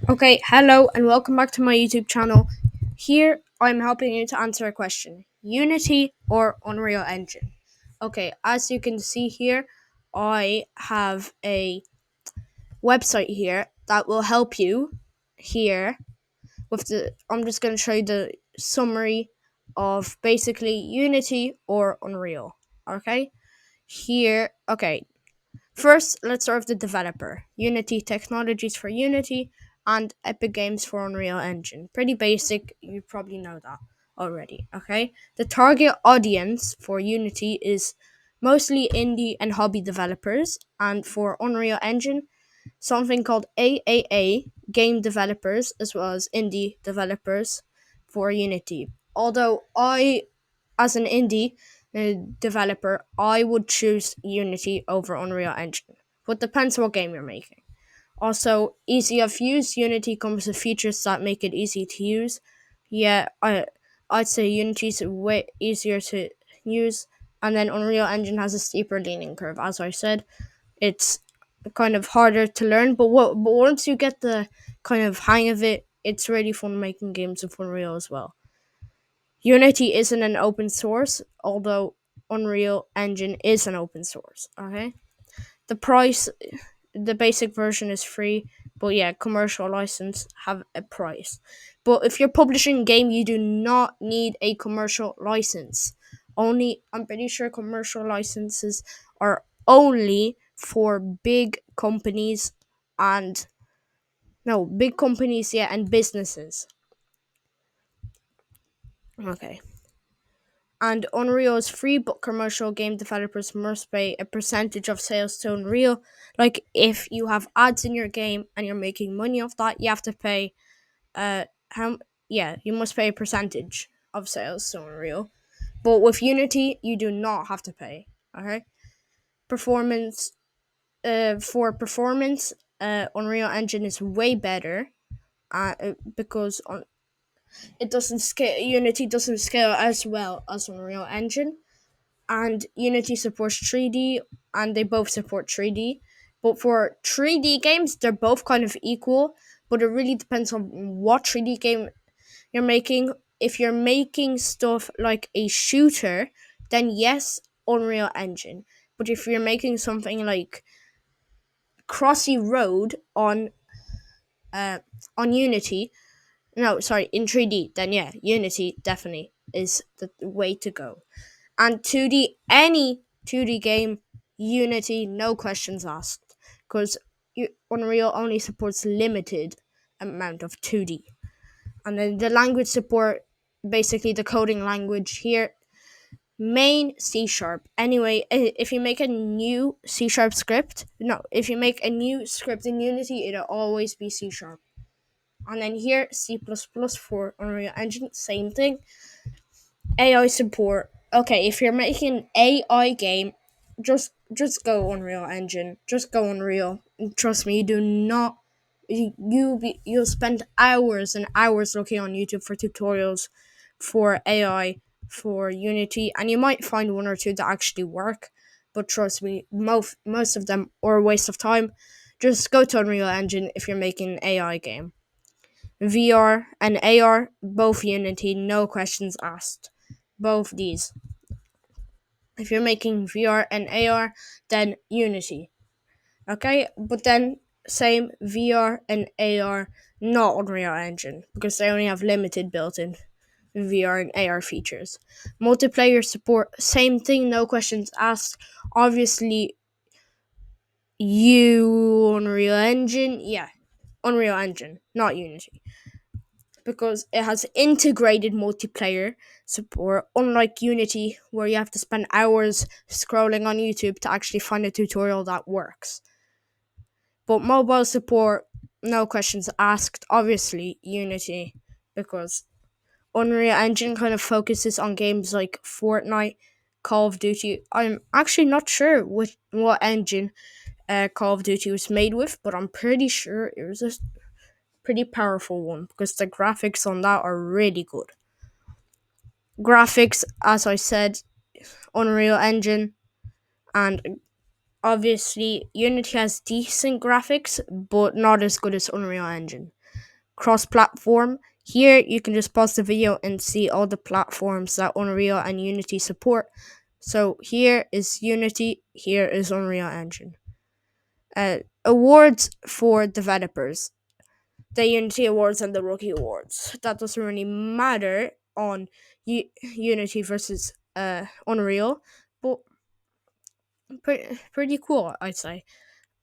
Okay, hello and welcome back to my YouTube channel. Here I'm helping you to answer a question: Unity or Unreal Engine? Okay, as you can see here, I have a website here that will help you here with the I'm just going to show you the summary of basically Unity or Unreal. Okay? Okay, first, let's start with the developer. Unity Technologies for Unity and Epic Games for Unreal Engine. Pretty basic, you probably know that already, okay? The target audience for Unity is mostly indie and hobby developers, and for Unreal Engine, something called AAA, game developers, as well as indie developers for Unity. Although as an indie developer, I would choose Unity over Unreal Engine. But depends what game you're making. Also, easy of use. Unity comes with features that make it easy to use. Yeah, I'd say Unity's way easier to use, and then Unreal Engine has a steeper learning curve. As I said, it's kind of harder to learn, but once you get the kind of hang of it, it's really fun making games with Unreal as well. Unity isn't an open source, although Unreal Engine is an open source. Okay, the price, the basic version is free, but yeah, commercial license have a price. But if you're publishing a game, you do not need a commercial license. Only, I'm pretty sure commercial licenses are only for big companies and no big companies, yeah, and businesses. Okay. And Unreal is free, but commercial game developers must pay a percentage of sales to Unreal. Like if you have ads in your game and you're making money off that, you have to pay how yeah, you must pay a percentage of sales to Unreal. But with Unity, you do not have to pay. Okay? Performance for performance, Unreal Engine is way better because it doesn't scale. Unity doesn't scale as well as Unreal Engine, and Unity supports 3D, and they both support 3D. But for 3D games, they're both kind of equal, but it really depends on what 3D game you're making. If you're making stuff like a shooter, then yes, Unreal Engine. But if you're making something like Crossy Road uh on Unity, no, sorry, in 3D, then yeah, Unity definitely is the way to go. And 2D, any 2D game, Unity, no questions asked, because Unreal only supports limited amount of 2D. And then the language support, basically the coding language here, main C sharp. Anyway, if you make a new C sharp script, no, if you make a new script in Unity, it'll always be C sharp. And then here, C++ for Unreal Engine, same thing. AI support. Okay, if you're making an AI game, just go Unreal Engine. Just go Unreal. Trust me, you do not. You'll spend hours and hours looking on YouTube for tutorials for AI for Unity, and you might find one or two that actually work. But trust me, most of them are a waste of time. Just go to Unreal Engine if you're making an AI game. VR and AR, both Unity, no questions asked. Both these. If you're making VR and AR, then Unity. Okay, but then same VR and AR, not Unreal Engine, because they only have limited built-in VR and AR features. Multiplayer support, same thing, no questions asked. Obviously, Unreal Engine, yeah, Unreal Engine, not Unity, because it has integrated multiplayer support, unlike Unity, where you have to spend hours scrolling on YouTube to actually find a tutorial that works. But mobile support, no questions asked, obviously Unity, because Unreal Engine kind of focuses on games like Fortnite, Call of Duty. I'm actually not sure what engine Call of Duty was made with, but I'm pretty sure it was a pretty powerful one because the graphics on that are really good. Graphics, as I said, Unreal Engine, and obviously Unity has decent graphics, but not as good as Unreal Engine. cross-platform. Here you can just pause the video and see all the platforms that Unreal and Unity support. So here is Unity, here is Unreal Engine. Awards for developers. The Unity Awards and the Rookie Awards. That doesn't really matter on Unity versus Unreal, but pretty cool, I'd say.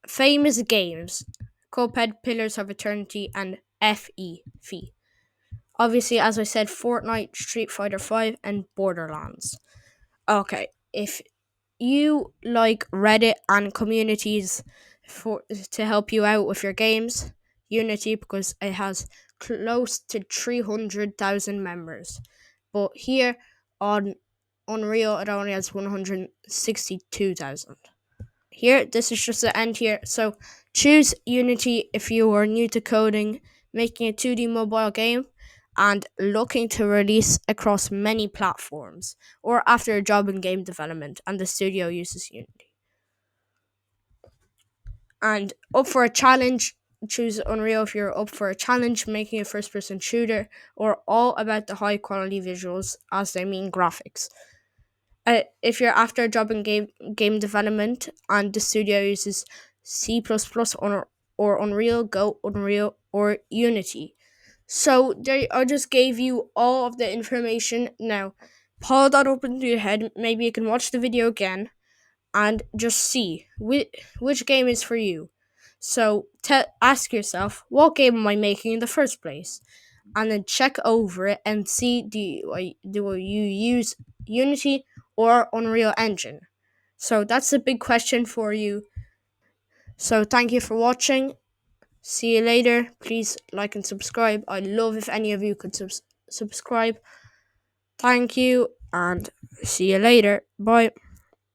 Famous games: Cuphead, Pillars of Eternity, and FE. Obviously, as I said, Fortnite, Street Fighter 5, and Borderlands. Okay, if you like Reddit and communities for to help you out with your games, Unity, because it has close to 300,000 members. But here on Unreal, it only has 162,000. Here, this is just the end here. So choose Unity if you are new to coding, making a 2D mobile game, and looking to release across many platforms, or after a job in game development and the studio uses Unity. And up for a challenge, choose Unreal if you're up for a challenge, making a first person shooter, or all about the high quality visuals, as they mean graphics. If you're after a job in game development and the studio uses C++ or Unreal, go Unreal or Unity. So there, I just gave you all of the information. Now, pile that up into your head. Maybe you can watch the video again and just see which game is for you. So ask yourself, what game am I making in the first place? And then check over it and see, do you use Unity or Unreal Engine? So that's a big question for you. So thank you for watching. See you later. Please like and subscribe. I'd love if any of you could subscribe. Thank you and see you later. Bye.